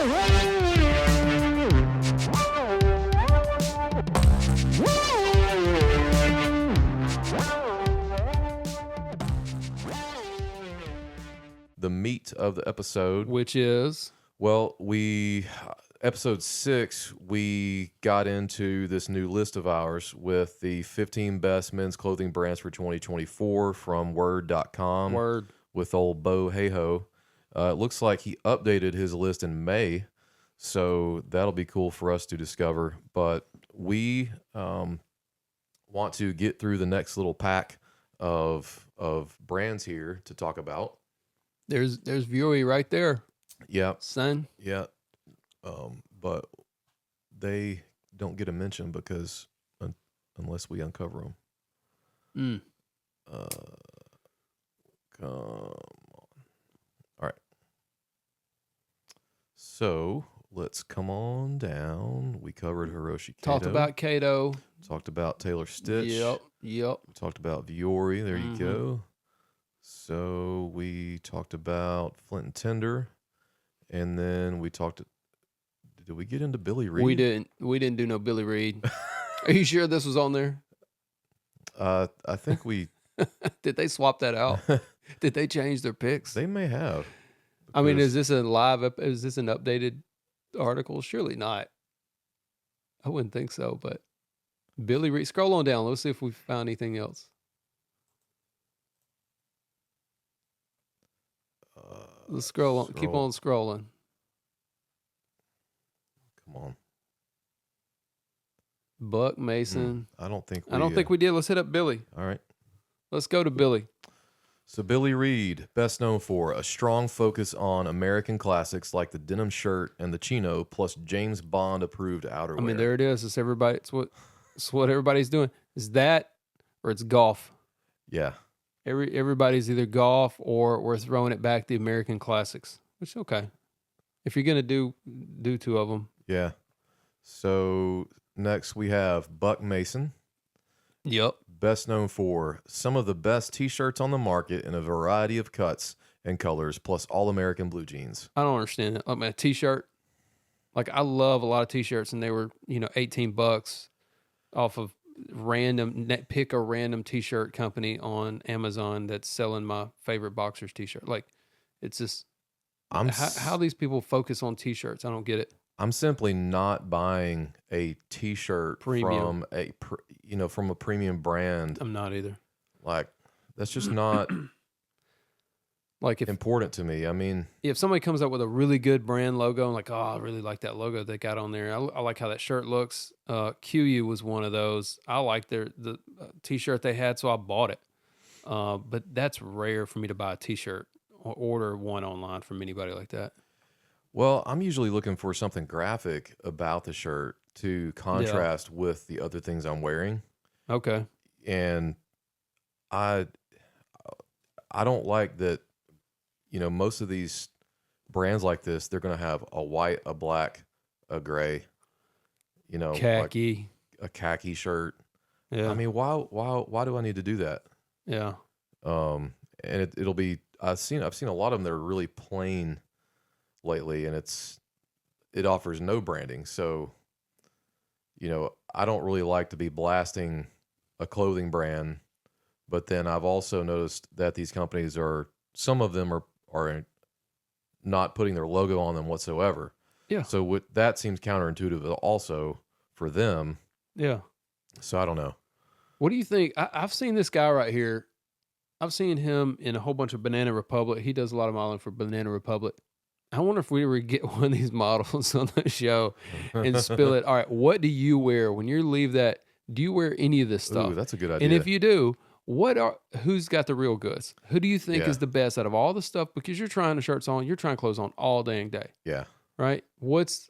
The meat of the episode, which is, well, episode 6, we got into this new list of ours with the 15 best men's clothing brands for 2024 from Word.com. Word. With old Beau Hayhoe. It looks like he updated his list in May, so that'll be cool for us to discover. But we want to get through the next little pack of brands here to talk about. There's Vuori right there. Yeah. Son. Yeah. But they don't get a mention because unless we uncover them. Come on. All right. So let's come on down. We covered Hiroshi Kato. Talked about Kato. Talked about Taylor Stitch. Yep. Talked about Vuori. There you go. So we talked about Flint and Tinder, and then we talked. Did we get into Billy Reed? We didn't. We didn't do no Billy Reed. Are you sure this was on there? I think we. Did they swap that out? Did they change their picks? They may have. I mean, is this a live? Is this an updated article? Surely not. I wouldn't think so. But Billy Reed. Scroll on down. Let's see if we found anything else. Let's scroll on. Keep on scrolling. Come on. Buck Mason. I don't think we did. Let's hit up Billy. All right. Let's go to Billy. So Billy Reed, best known for a strong focus on American classics like the denim shirt and the chino, plus James Bond approved outerwear. I mean, there it is. It's everybody. It's what everybody's doing. Is that or it's golf? Yeah. Everybody's either golf or we're throwing it back the American classics, which is okay. If you're gonna do 2 of them. Yeah. So next we have Buck Mason. Yep. Best known for some of the best T-shirts on the market in a variety of cuts and colors, plus all-American blue jeans. I don't understand that. Like a T-shirt. Like I love a lot of T-shirts, and they were $18 off of pick a random T-shirt company on Amazon that's selling my favorite boxers T-shirt. Like it's just how these people focus on T-shirts. I don't get it. I'm simply not buying a T-shirt from from a premium brand. I'm not either. Like that's just not like important to me. I mean, if somebody comes up with a really good brand logo, I'm like, oh, I really like that logo they got on there. I like how that shirt looks. QU was one of those. I liked the T-shirt they had, so I bought it. But that's rare for me to buy a T-shirt or order one online from anybody like that. Well, I'm usually looking for something graphic about the shirt to contrast with the other things I'm wearing. Okay. And I don't like that, most of these brands like this, they're going to have a white, a black, a gray, khaki, like a khaki shirt. Yeah. I mean, why do I need to do that? Yeah. And it'll be, I've seen a lot of them that are really plain lately, and it offers no branding. So, I don't really like to be blasting a clothing brand, but then I've also noticed that these companies some of them are not putting their logo on them whatsoever. Yeah. So that seems counterintuitive also for them. Yeah. So I don't know. What do you think? I've seen this guy right here. I've seen him in a whole bunch of Banana Republic. He does a lot of modeling for Banana Republic. I wonder if we ever get one of these models on the show and spill it. All right, what do you wear when you leave that? Do you wear any of this stuff? Ooh, that's a good idea. And if you do, who's got the real goods? Who do you think is the best out of all the stuff? Because you're trying the shirts on, you're trying clothes on all dang day. Yeah. Right? What's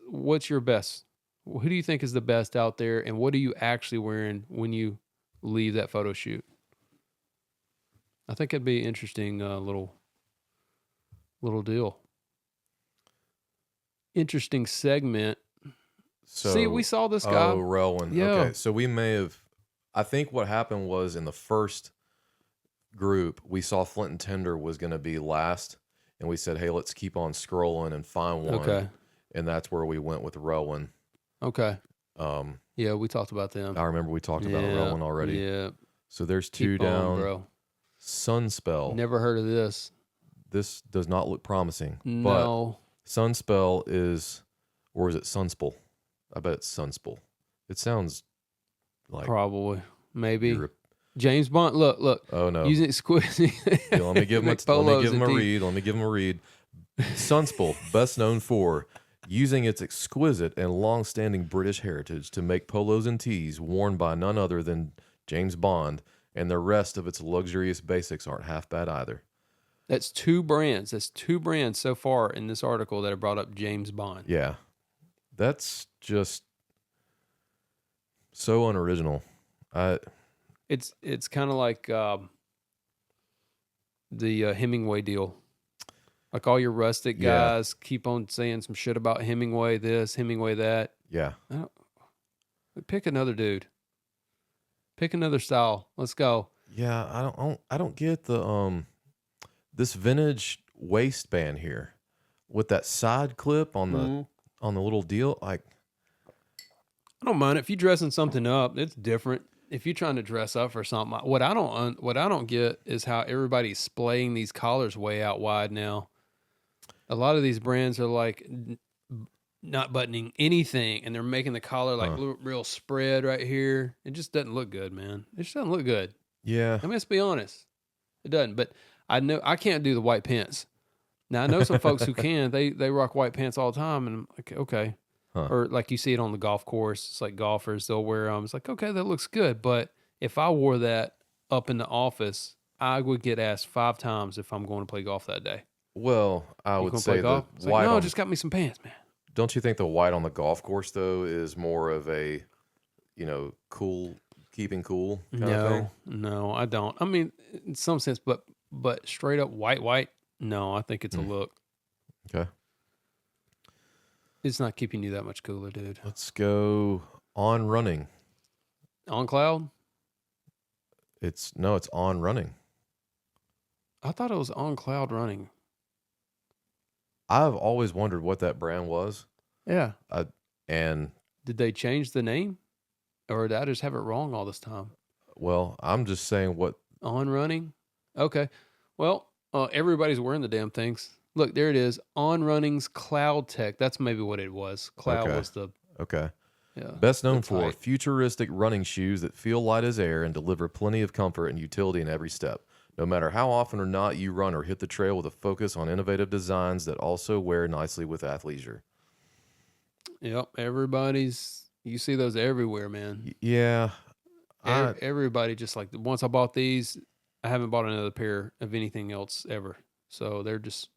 your best? Who do you think is the best out there, and what are you actually wearing when you leave that photo shoot? I think it'd be an interesting little deal. Interesting segment. So, see, we saw this guy. Oh, Relwyn. Yeah. Okay, so we may have. I think what happened was in the first group, we saw Flint and Tinder was going to be last, and we said, "Hey, let's keep on scrolling and find one." Okay. and that's where we went with Rowan. Okay. Um, Yeah, we talked about them. I remember we talked about Rowan already. Yeah. So there's two Keep on, down. bro. Sunspell. Never heard of this. This does not look promising. No. But Sunspell is, or is it Sunspel? I bet it's Sunspel. It sounds like Probably. Maybe. Europe. James Bond. Look. Oh no. Using exquisite. Yeah, let me give him a read. Let me give him a read. Sunspel, best known for using its exquisite and long-standing British heritage to make polos and tees worn by none other than James Bond, and the rest of its luxurious basics aren't half bad either. That's two brands. That's two brands so far in this article that have brought up James Bond. Yeah. That's just so unoriginal. It's kind of like the Hemingway deal. Like all your rustic guys keep on saying some shit about Hemingway this, Hemingway that. Yeah. Pick another dude. Pick another style. Let's go. Yeah, I don't get the this vintage waistband here with that side clip on the little deal. Like, I don't mind if you're dressing something up. It's different. If you're trying to dress up for something, what I don't get is how everybody's splaying these collars way out wide now. A lot of these brands are like not buttoning anything, and they're making the collar like real spread right here. It just doesn't look good, man. It just doesn't look good. yeah. I mean, let's be honest. It doesn't. But I know I can't do the white pants. Now I know some folks who can. They rock white pants all the time, and I'm like, okay. Or like you see it on the golf course. It's like golfers, they'll wear them. It's like, okay, that looks good. But if I wore that up in the office, I would get asked 5 times if I'm going to play golf that day. Well, I would say the white. Like, no, just got me some pants, man. Don't you think the white on the golf course though is more of a, cool, keeping cool kind of thing? No, I don't. I mean, in some sense, but straight up white. No, I think it's a look. Okay. It's not keeping you that much cooler, dude. Let's go On Running. On Cloud? It's On Running. I thought it was On Cloud Running. I've always wondered what that brand was. Yeah. And did they change the name? Or did I just have it wrong all this time? Well, I'm just saying what... On Running? Okay. Well, everybody's wearing the damn things. Look, there it is. On Running's Cloud Tech. That's maybe what it was. Cloud was the... Okay. Yeah. Best known for futuristic running shoes that feel light as air and deliver plenty of comfort and utility in every step. No matter how often or not you run or hit the trail, with a focus on innovative designs that also wear nicely with athleisure. Yep. You see those everywhere, man. Yeah. Everybody just like, once I bought these, I haven't bought another pair of anything else ever. So they're just...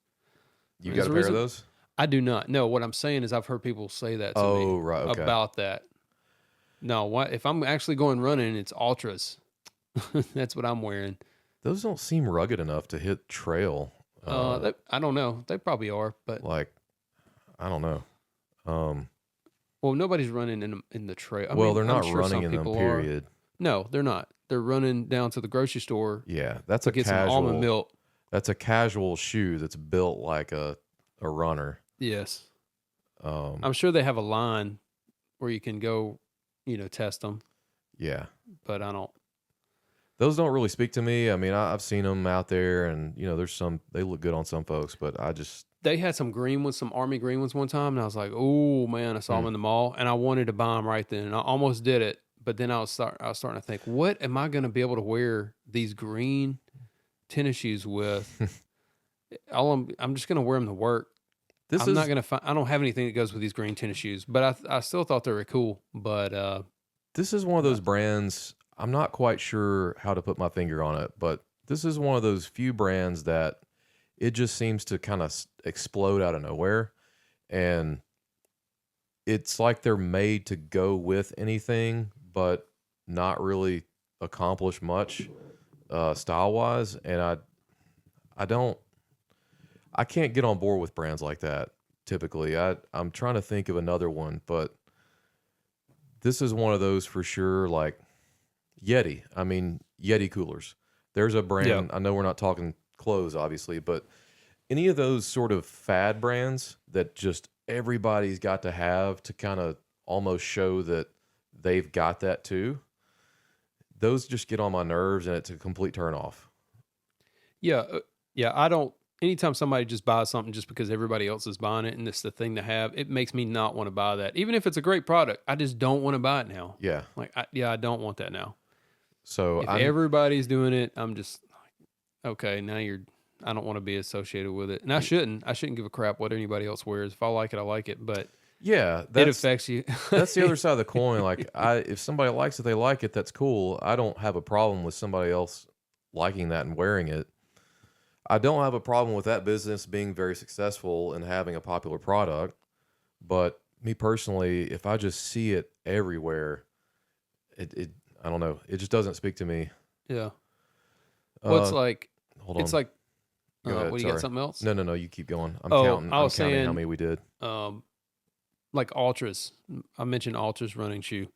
You got a pair of those? I do not. No, what I'm saying is I've heard people say that to me about that. No, if I'm actually going running, it's Ultras. That's what I'm wearing. Those don't seem rugged enough to hit trail. I don't know. They probably are, but I don't know. Well, nobody's running in the trail. They're not running in them. Period. No, they're not. They're running down to the grocery store. Yeah, that's a get casual some almond milk. That's a casual shoe that's built like a runner. Yes. I'm sure they have a line where you can go, test them. Yeah. But I don't. Those don't really speak to me. I mean, I've seen them out there, and there's some. They look good on some folks, but I just. They had some green ones, some army green ones one time, and I was like, "Oh man!" I saw them in the mall, and I wanted to buy them right then, and I almost did it. But then I was starting to think, what am I going to be able to wear these green tennis shoes with? I'm just going to wear them to work. Not going to I don't have anything that goes with these green tennis shoes, but I still thought they were cool. But this is one of those brands. I'm not quite sure how to put my finger on it, but this is one of those few brands that it just seems to kind of explode out of nowhere, and it's like they're made to go with anything, but not really accomplish much style wise. And I can't get on board with brands like that. Typically, I'm trying to think of another one, but this is one of those for sure. Like Yeti. I mean, Yeti coolers. There's a brand. Yeah. I know we're not talking clothes, obviously, but any of those sort of fad brands that just everybody's got to have to kind of almost show that they've got that too. Those just get on my nerves, and it's a complete turn off. Yeah, yeah. I don't. Anytime somebody just buys something just because everybody else is buying it and it's the thing to have, it makes me not want to buy that. Even if it's a great product, I just don't want to buy it now. Yeah. Like, I don't want that now. So If everybody's doing it, I'm just like, okay, now I don't want to be associated with it, and I shouldn't give a crap what anybody else wears. If I like it, I like it, but yeah, it affects you. That's the other side of the coin. Like, if somebody likes it, they like it. That's cool. I don't have a problem with somebody else liking that and wearing it. I don't have a problem with that business being very successful and having a popular product. But me personally, if I just see it everywhere, it I don't know. It just doesn't speak to me. Yeah. Well, it's like, Hold on. it's like, Go ahead, what, you got something else? No, you keep going. I'm Oh, counting. I was I'm counting saying, how many we did. Like Ultras. I mentioned Ultras running shoe.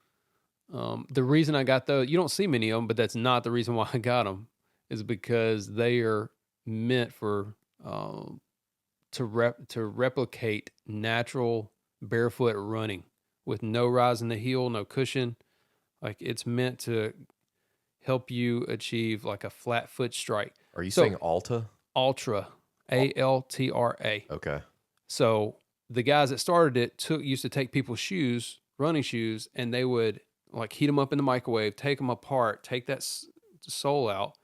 The reason I got those, you don't see many of them, but that's not the reason why I got them, is because they are meant for to replicate natural barefoot running with no rise in the heel, no cushion. Like, it's meant to help you achieve like a flat foot strike. Are you saying Alta? Ultra, Altra. Okay. So the guys that started it used to take people's shoes, running shoes, and they would like heat them up in the microwave, take them apart, take that sole out,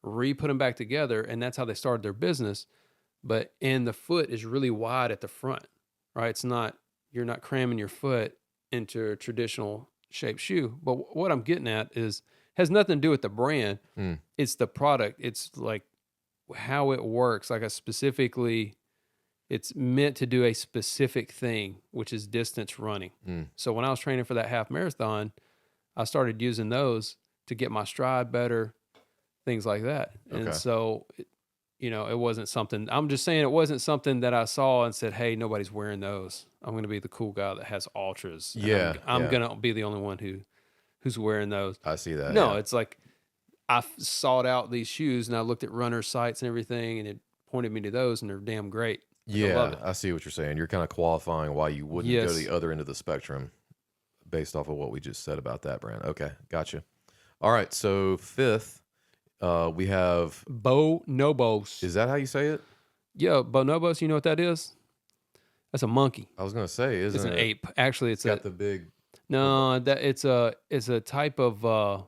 re-put them back together, and that's how they started their business. And the foot is really wide at the front, right? You're not cramming your foot into a traditional shaped shoe. But what I'm getting at has nothing to do with the brand. It's the product. It's like how it works. Like it's meant to do a specific thing, which is distance running. So when I was training for that half marathon, I started using those to get my stride better, things like that. Okay. And so, it wasn't something, I'm just saying it wasn't something that I saw and said, hey, nobody's wearing those. I'm going to be the cool guy that has Ultras. Yeah. I'm going to be the only one who's wearing those. I see that. No, yeah. It's like I sought out these shoes and I looked at runner sites and everything, and it pointed me to those, and they're damn great. I see what you're saying. You're kind of qualifying why you wouldn't go to the other end of the spectrum based off of what we just said about that brand. Okay, gotcha. All right, so fifth, we have Bonobos. Is that how you say it? Yeah, bonobos. You know what that is? That's a monkey. I was gonna say, it's an ape. Actually, it's got the big. No, that it's a type of.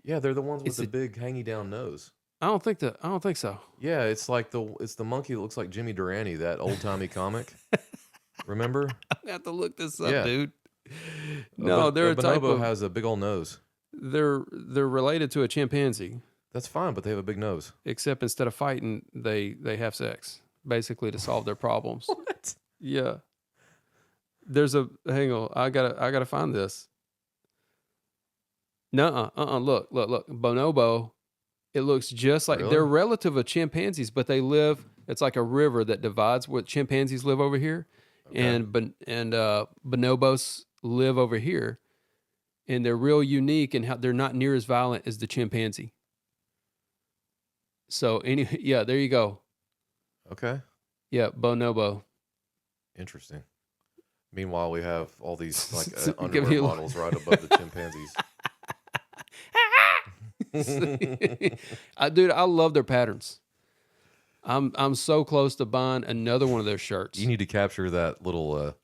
Yeah, they're the ones with the big hangy down nose. I don't think so. Yeah, it's like the monkey that looks like Jimmy Durante, that old timey comic. Remember? I have to look this up, dude. They're a type of. Has a big old nose. They're related to a chimpanzee. That's fine, but they have a big nose. Except instead of fighting, they have sex, basically to solve their problems. What? Yeah. Hang on, I gotta find this. Look. Bonobo. It looks just like they're relative of chimpanzees, but they live. It's like a river that divides where chimpanzees live over here, and bonobos live over here, and they're real unique in how they're not near as violent as the chimpanzee. So there you go. Okay. Yeah, bonobo. Interesting. Meanwhile, we have all these like underwear models right above the chimpanzees. Dude, I love their patterns. I'm so close to buying another one of their shirts. You need to capture that little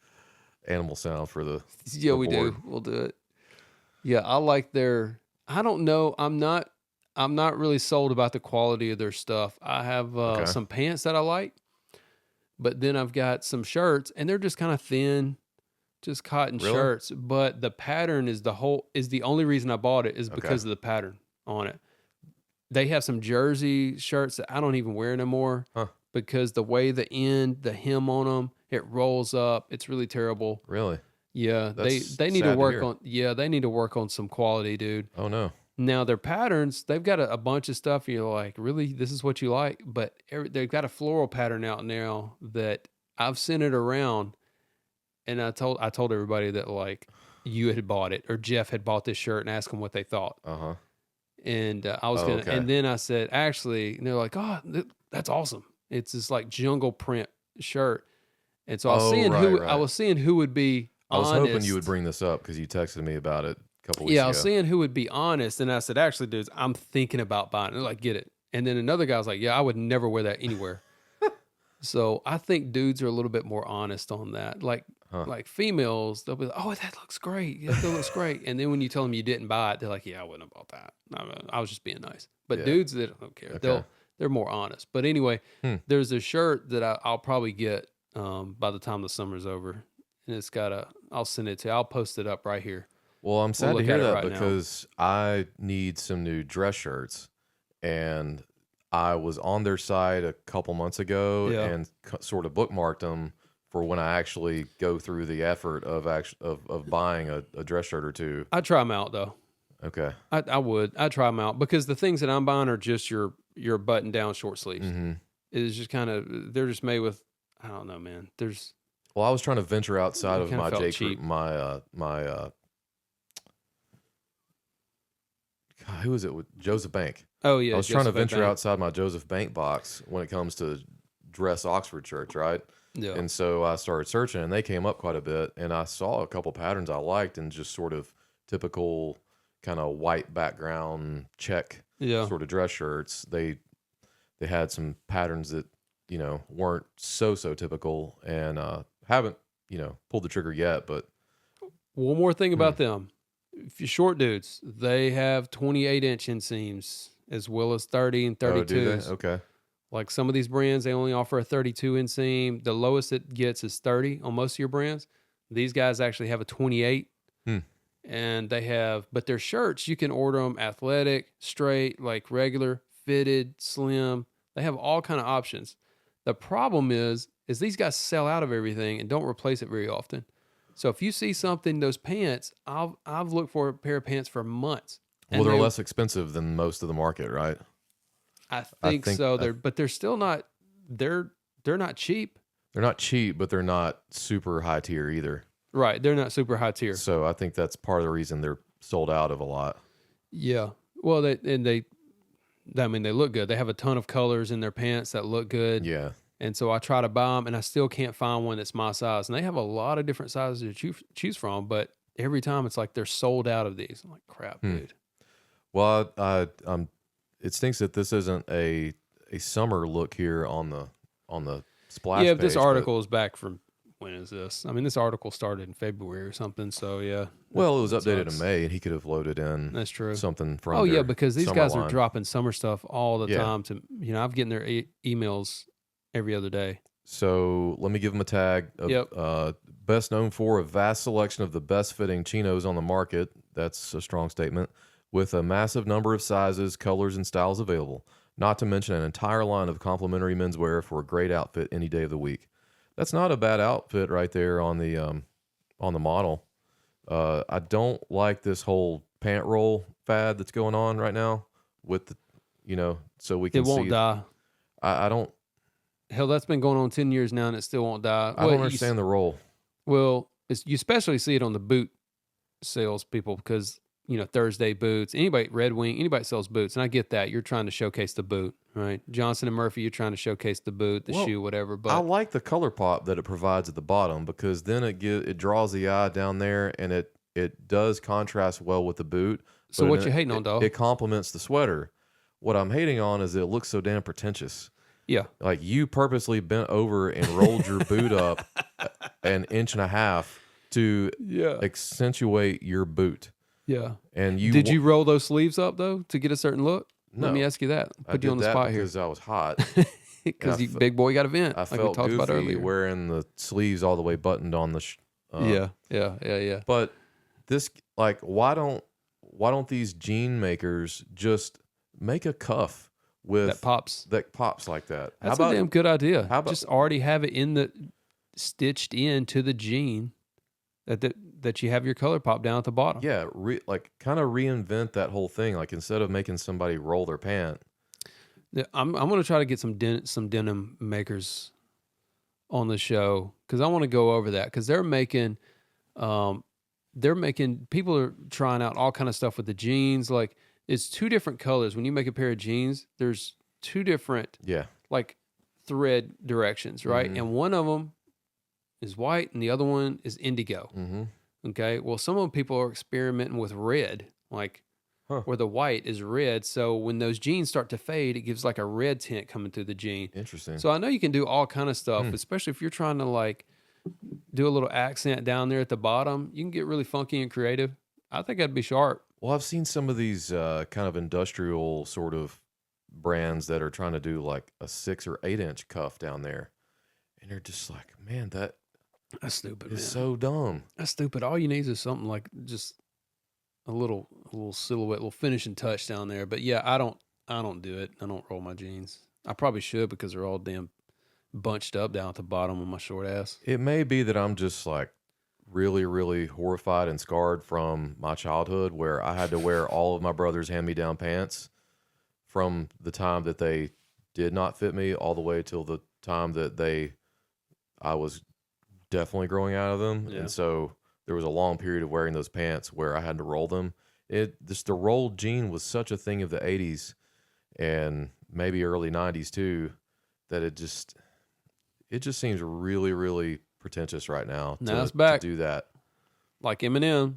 animal sound for the we board. do. We'll do it. Yeah, I like their. I don't know. I'm not really sold about the quality of their stuff. I have some pants that I like, but then I've got some shirts, and they're just kind of thin, just cotton shirts. But the pattern is the only reason I bought it is because of the pattern on it. They have some jersey shirts that I don't even wear no more because the way the hem on them, it rolls up. It's really terrible. Really? Yeah, they need to work on. Yeah, they need to work on some quality, dude. Oh no. Now their patterns, they've got a bunch of stuff. You're like, really, this is what you like? But they've got a floral pattern out now that I've sent it around, and I told everybody that like you had bought it or Jeff had bought this shirt and asked them what they thought. And I was gonna, and then I said, actually, and they're like, oh, that's awesome. It's this like jungle print shirt. And so I was seeing I was seeing who would be I was honest. hoping you would bring this up because you texted me about it a couple weeks Yeah, ago. I was seeing who would be honest, and I said, actually, dudes, I'm thinking about buying it. They're like, get it. And then another guy was like, yeah, I would never wear that anywhere. So I think dudes are a little bit more honest on that. Like females, they'll be like, oh, that looks great. Yeah, that looks great. And then when you tell them you didn't buy it, they're like, yeah, I wouldn't have bought that. I was just being nice. But dudes, they don't care. Okay. They're more honest. But anyway, there's a shirt that I'll probably get by the time the summer's over. And it's got I'll send it to you. I'll post it up right here. Well, I'm sad to hear that right because I need some new dress shirts. And I was on their site a couple months ago and sort of bookmarked them for when I actually go through the effort of buying a dress shirt or two. I'd try them out though. Okay. I would. I'd try them out because the things that I'm buying are just your button down short sleeves. Mm-hmm. It's just kind of, they're just made with, I don't know, man. Well, I was trying to venture outside of my who is it with Joseph Bank? Oh yeah. I was trying to venture outside my Joseph Bank box when it comes to dress Oxford shirts, right? Yeah. And so I started searching, and they came up quite a bit, and I saw a couple patterns I liked, and just sort of typical kind of white background check sort of dress shirts. They had some patterns that weren't so typical, and haven't pulled the trigger yet. But one more thing about them. If you're short dudes, they have 28-inch inseams as well as 30 and 32s. Do they? Okay. Like some of these brands, they only offer a 32 inseam. The lowest it gets is 30 on most of your brands. These guys actually have a 28. And they have, but their shirts, you can order them athletic, straight, like regular, fitted, slim. They have all kind of options. The problem is these guys sell out of everything and don't replace it very often. So if you see something, those pants, I've looked for a pair of pants for months. Well, they're less expensive than most of the market, right? I think so. But they're still not. They're not cheap. They're not cheap, but they're not super high tier either. Right, they're not super high tier. So I think that's part of the reason they're sold out of a lot. Yeah. Well, they look good. They have a ton of colors in their pants that look good. Yeah. And so I try to buy them, and I still can't find one that's my size. And they have a lot of different sizes to choose from, but every time it's like they're sold out of these. I'm like, crap, dude. Well, it stinks that this isn't a summer look here on the splash page. This article is back from, when is this? I mean, this article started in February or something, so yeah. Well, it was updated in May, and he could have loaded in that's true. something from Oh, yeah, because these guys line. are dropping summer stuff all the time. I'm getting their emails every other day. So let me give them a tag. Best known for a vast selection of the best fitting chinos on the market. That's a strong statement. With a massive number of sizes, colors, and styles available. Not to mention an entire line of complimentary menswear for a great outfit any day of the week. That's not a bad outfit right there on the model. I don't like this whole pant roll fad that's going on right now with the, so we can see. It won't die. I don't. Hell, that's been going on 10 years now, and it still won't die. I don't understand the roll. Well, you especially see it on the boot sales people because, Thursday boots, Red Wing, anybody sells boots. And I get that. You're trying to showcase the boot, right? Johnson & Murphy, you're trying to showcase the boot, the shoe, whatever. But I like the color pop that it provides at the bottom because then it draws the eye down there, and it does contrast well with the boot. So what you hating on, dog? It complements the sweater. What I'm hating on is it looks so damn pretentious. Yeah. Like you purposely bent over and rolled your boot up an inch and a half to accentuate your boot. Yeah. And did you roll those sleeves up though to get a certain look? No. Let me ask you that. Put you on the spot here because I was hot. Because big boy got a vent. I felt we talked about goofy earlier. wearing the sleeves all the way buttoned on the. Yeah. But this, why don't these jean makers just make a cuff with that pops like that? That's a damn good idea. How about just already have it stitched into the jean that you have your color pop down at the bottom. Yeah, kind of reinvent that whole thing. Like instead of making somebody roll their pant. Yeah, I'm going to try to get some denim makers on the show because I want to go over that because they're making people are trying out all kind of stuff with the jeans. Like it's two different colors. When you make a pair of jeans, there's two different thread directions, right? Mm-hmm. And one of them is white and the other one is indigo. Mm-hmm. Okay. Well, some of the people are experimenting with red, like Huh. where the white is red. So when those genes start to fade, it gives like a red tint coming through the gene. Interesting. So I know you can do all kind of stuff, Hmm. especially if you're trying to like do a little accent down there at the bottom. You can get really funky and creative. I think that'd be sharp. Well, I've seen some of these kind of industrial sort of brands that are trying to do like a 6 or 8 inch cuff down there, and they're just like, man, that That's stupid, is man. so dumb. That's stupid. All you need is something like just a little silhouette, little finishing touch down there. But yeah, I don't do it. I don't roll my jeans. I probably should because they're all damn bunched up down at the bottom of my short ass. It may be that I'm just like really, really horrified and scarred from my childhood where I had to wear all of my brother's hand me down pants from the time that they did not fit me all the way till the time that I was definitely growing out of them. Yeah. And so there was a long period of wearing those pants where I had to roll them. The rolled jean was such a thing of the 80s and maybe early 90s too, that it just seems really, really pretentious right now Now it's to back. do that. Like Eminem.